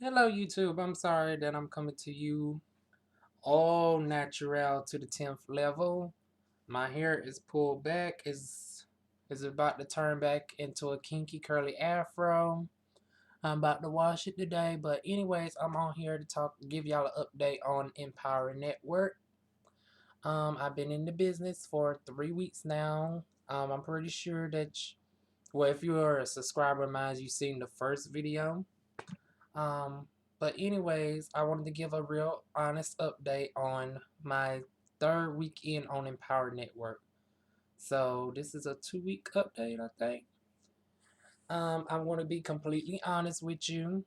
Hello YouTube, I'm sorry that I'm coming to you all natural to the 10th level. My hair is pulled back, is about to turn back into a kinky curly afro. I'm about to wash it today, but anyways, I'm on here to give y'all an update on Empower Network. I've been in the business for 3 weeks now. I'm pretty sure that, well, if you're a subscriber of mine, you've seen the first video. Um, but anyways, I wanted to give a real honest update on my third weekend on Empower Network. So this is a 2 week update, I think. I'm going to be completely honest with you.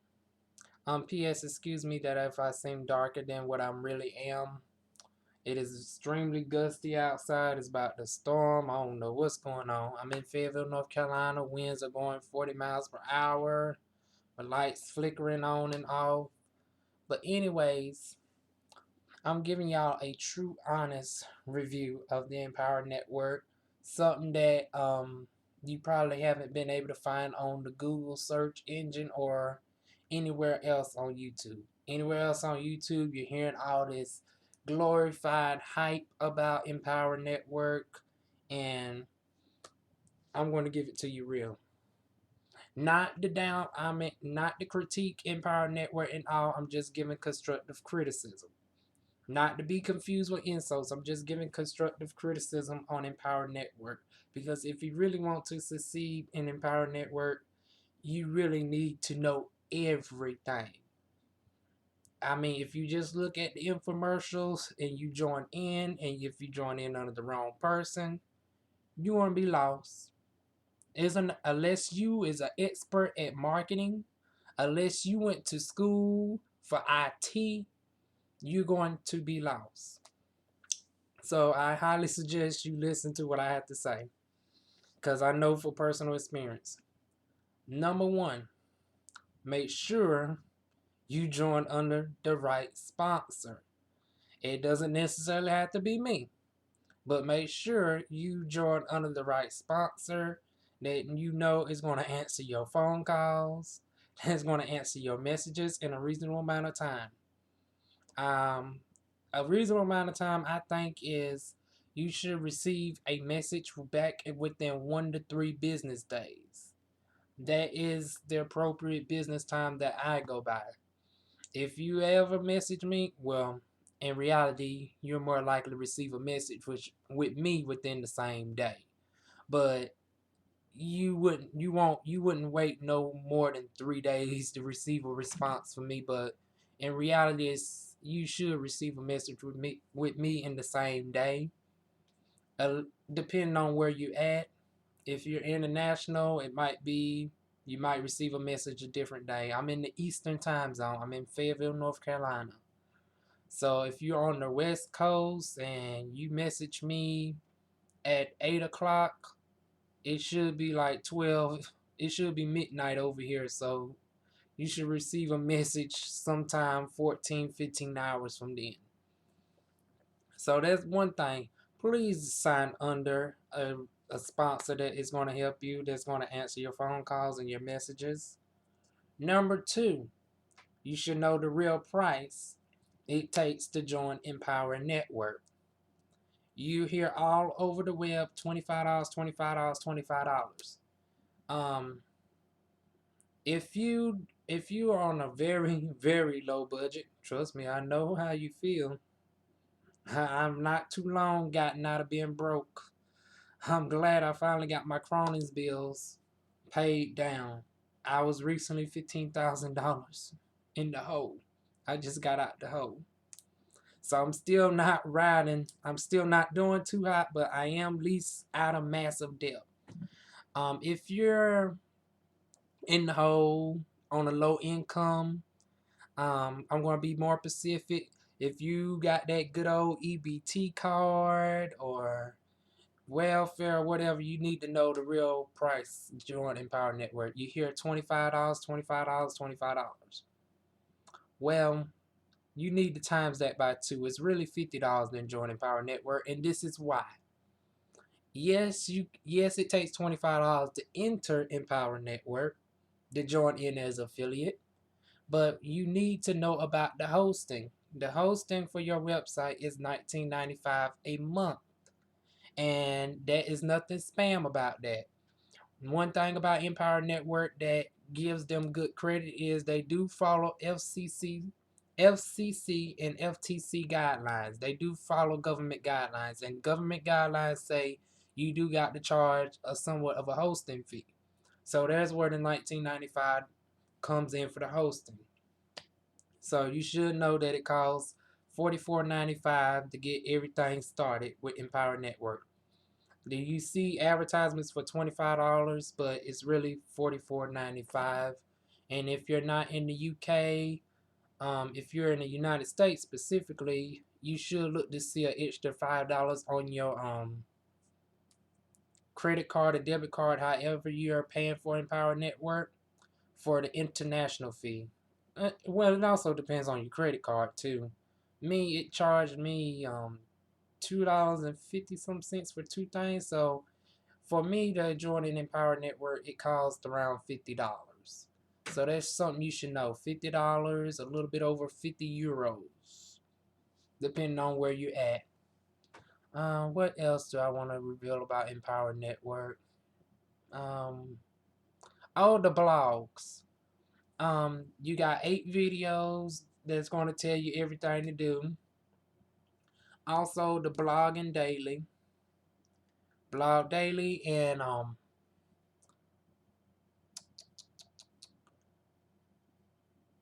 P.S. Excuse me that if I seem darker than what I really am. It is extremely gusty outside. It's about to storm. I don't know what's going on. I'm in Fayetteville, North Carolina. Winds are going 40 miles per hour. The lights flickering on and off. But anyways, I'm giving y'all a true, honest review of the Empower Network. Something that you probably haven't been able to find on the Google search engine or anywhere else on YouTube. Anywhere else on YouTube, you're hearing all this glorified hype about Empower Network, and I'm going to give it to you real. Not the critique Empower Network and all. I'm just giving constructive criticism. Not to be confused with insults. I'm just giving constructive criticism on Empower Network. Because if you really want to succeed in Empower Network, you really need to know everything. I mean, if you just look at the infomercials and you join in, and if you join in under the wrong person, you won't be lost. Unless you is an expert at marketing, unless you went to school for IT, you're going to be lost. So I highly suggest you listen to what I have to say, because I know for personal experience. Number one, make sure you join under the right sponsor. It doesn't necessarily have to be me, but make sure you join under the right sponsor that you know is going to answer your phone calls, that's going to answer your messages in a reasonable amount of time. A reasonable amount of time, I think, is you should receive a message back within 1 to 3 business days. That is the appropriate business time that I go by. If you ever message me, well, in reality, you're more likely to receive a message with me within the same day. But you wouldn't wait no more than 3 days to receive a response from me. But in reality, you should receive a message with me in the same day. Depending on where you at. If you're international, you might receive a message a different day. I'm in the Eastern time zone. I'm in Fayetteville, North Carolina. So if you're on the West Coast and you message me at 8 o'clock, it should be like 12. It should be midnight over here. So you should receive a message sometime 14, 15 hours from then. So that's one thing. Please sign under a sponsor that is going to help you, that's going to answer your phone calls and your messages. Number two, you should know the real price it takes to join Empower Network. You hear all over the web $25, $25, $25. Um, if you are on a very, very low budget, trust me, I know how you feel. I'm not too long gotten out of being broke. I'm glad I finally got my Cronin's bills paid down. I was recently $15,000 in the hole. I just got out the hole. So I'm still not riding. I'm still not doing too hot, but I am least out of massive debt. If you're in the hole on a low income, I'm going to be more specific. If you got that good old EBT card or welfare or whatever, you need to know the real price. Join Empower Network. You hear $25, $25, $25. Well, you need to times that by 2. It's really $50 to join Empower Network, and this is why. Yes, it takes $25 to enter Empower Network to join in as affiliate. But you need to know about the hosting. The hosting for your website is $19.95 a month, and there is nothing spam about that. One thing about Empower Network that gives them good credit is they do follow FCC and FTC guidelines. They do follow government guidelines, and government guidelines say you do got to charge a somewhat of a hosting fee. So there's where the 1995 comes in for the hosting. So you should know that it costs $44.95 to get everything started with Empower Network. Do you see advertisements for $25, but it's really $44.95? And if you're not in the UK, if you're in the United States specifically, you should look to see an extra $5 on your credit card or debit card, however you're paying for Empower Network, for the international fee. Well, it also depends on your credit card too. It charged me $2.50 some cents for two things. So for me to join an Empower Network, it costs around $50. So that's something you should know. $50, a little bit over 50 euros, depending on where you're at. What else do I want to reveal about Empower Network? Um, oh, the blogs. You got 8 videos that's going to tell you everything to do. Also, the blog daily, and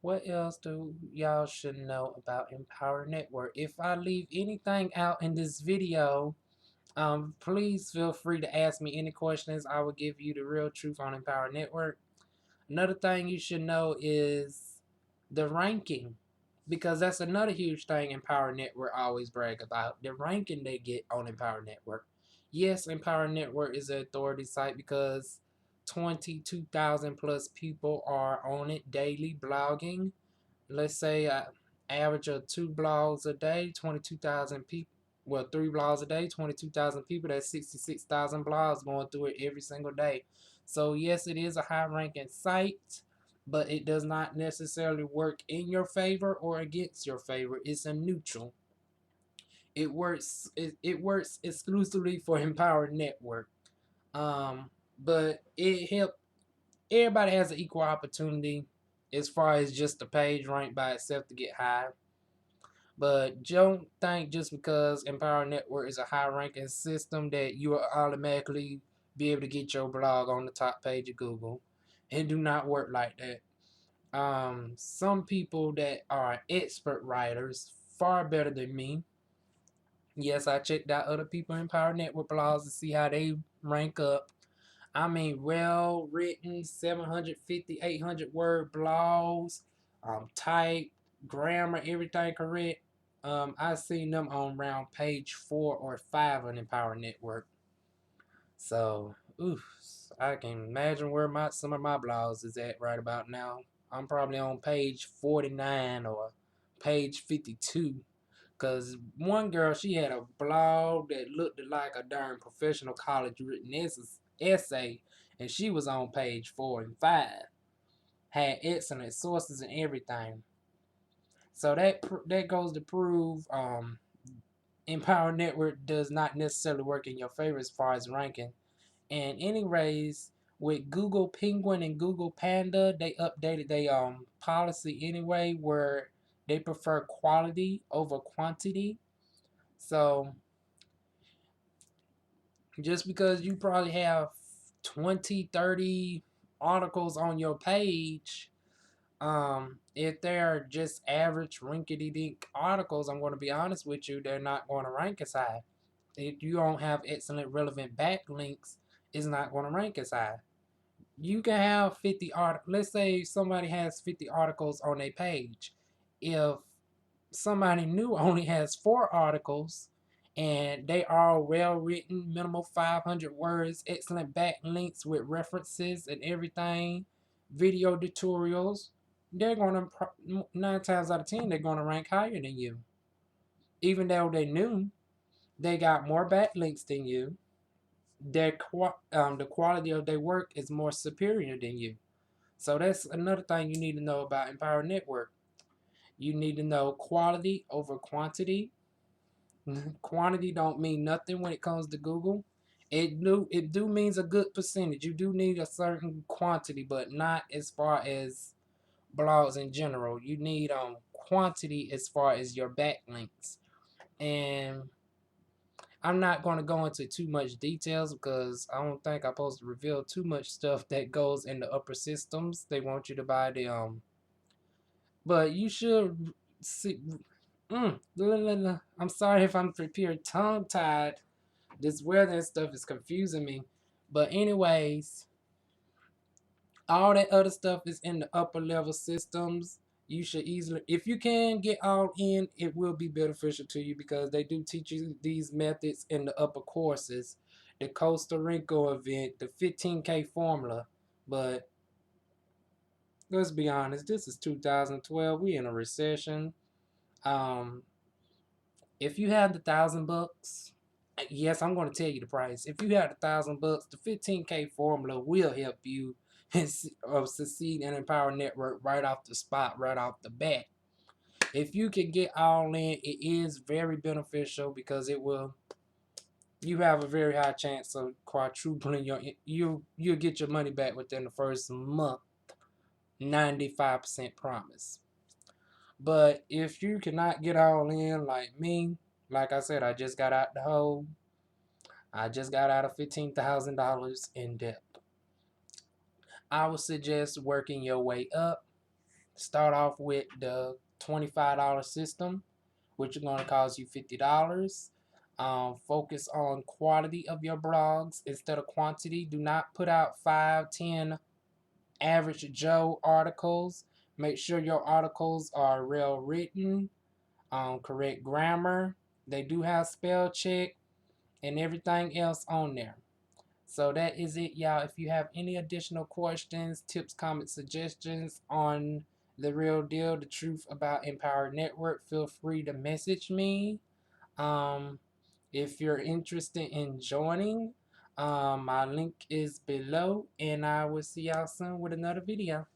what else do y'all should know about Empower Network? If I leave anything out in this video, please feel free to ask me any questions. I will give you the real truth on Empower Network. Another thing you should know is the ranking, because that's another huge thing Empower Network always brag about, the ranking they get on Empower Network. Yes, Empower Network is an authority site because 22,000 plus people are on it daily blogging. Let's say I average of 2 blogs a day, 22,000 people. Well, 3 blogs a day, 22,000 people. That's 66,000 blogs going through it every single day. So yes, it is a high-ranking site, but it does not necessarily work in your favor or against your favor. It's a neutral. It works exclusively for Empower Network. But it helps. Everybody has an equal opportunity as far as just the page ranked by itself to get high. But don't think just because Empower Network is a high ranking system that you will automatically be able to get your blog on the top page of Google. It do not work like that. Some people that are expert writers, far better than me. Yes, I checked out other people in Empower Network blogs to see how they rank up. I mean, well written, 750, 800 word blogs, type, grammar, everything correct. I seen them on around page 4 or 5 on Empower Network. So, oof, I can imagine where some of my blogs is at right about now. I'm probably on page 49 or page 52. Cause one girl, she had a blog that looked like a darn professional college written essay, and she was on page 4 and 5. Had excellent sources and everything. So that goes to prove Empower Network does not necessarily work in your favor as far as ranking. And anyways, with Google Penguin and Google Panda, they updated their policy anyway, where they prefer quality over quantity. So just because you probably have 20, 30 articles on your page, if they're just average rinkety dink articles, I'm going to be honest with you, they're not going to rank as high. If you don't have excellent relevant backlinks, it's not going to rank as high. You can have 50 articles. Let's say somebody has 50 articles on a page. If somebody new only has 4 articles and they are well written, minimal 500 words, excellent backlinks with references and everything, video tutorials, they're going to, 9 times out of 10, they're going to rank higher than you. Even though they new, they got more backlinks than you. The quality of their work is more superior than you. So that's another thing you need to know about Empower Network. You need to know quality over quantity. Quantity don't mean nothing when it comes to Google. It do means a good percentage. You do need a certain quantity, but not as far as blogs in general. You need quantity as far as your backlinks. And I'm not going to go into too much details because I don't think I'm supposed to reveal too much stuff that goes in the upper systems. They want you to buy the but you should see. I'm sorry if I'm prepared tongue tied. This weather and stuff is confusing me. But anyways, all that other stuff is in the upper level systems. You should easily, if you can get all in, it will be beneficial to you because they do teach you these methods in the upper courses. The Costa Rica event, the 15K formula. But let's be honest, this is 2012. We in a recession. Um, if you have the $1,000, yes, I'm going to tell you the price. If you have the $1,000, the 15K formula will help you succeed in Empower Network right off the spot, right off the bat. If you can get all in, it is very beneficial because it will. You have a very high chance of quadrupling you'll get your money back within the first month. 95% promise. But if you cannot get all in like me, like I said, I just got out the hole. I just got out of $15,000 in debt. I would suggest working your way up. Start off with the $25 system, which is going to cost you $50. Focus on quality of your blogs instead of quantity. Do not put out 5, 10 average Joe articles. Make sure your articles are well written, correct grammar. They do have spell check and everything else on there. So that is it, y'all. If you have any additional questions, tips, comments, suggestions on the real deal, the truth about Empower Network, feel free to message me. If you're interested in joining, my link is below, and I will see y'all soon with another video.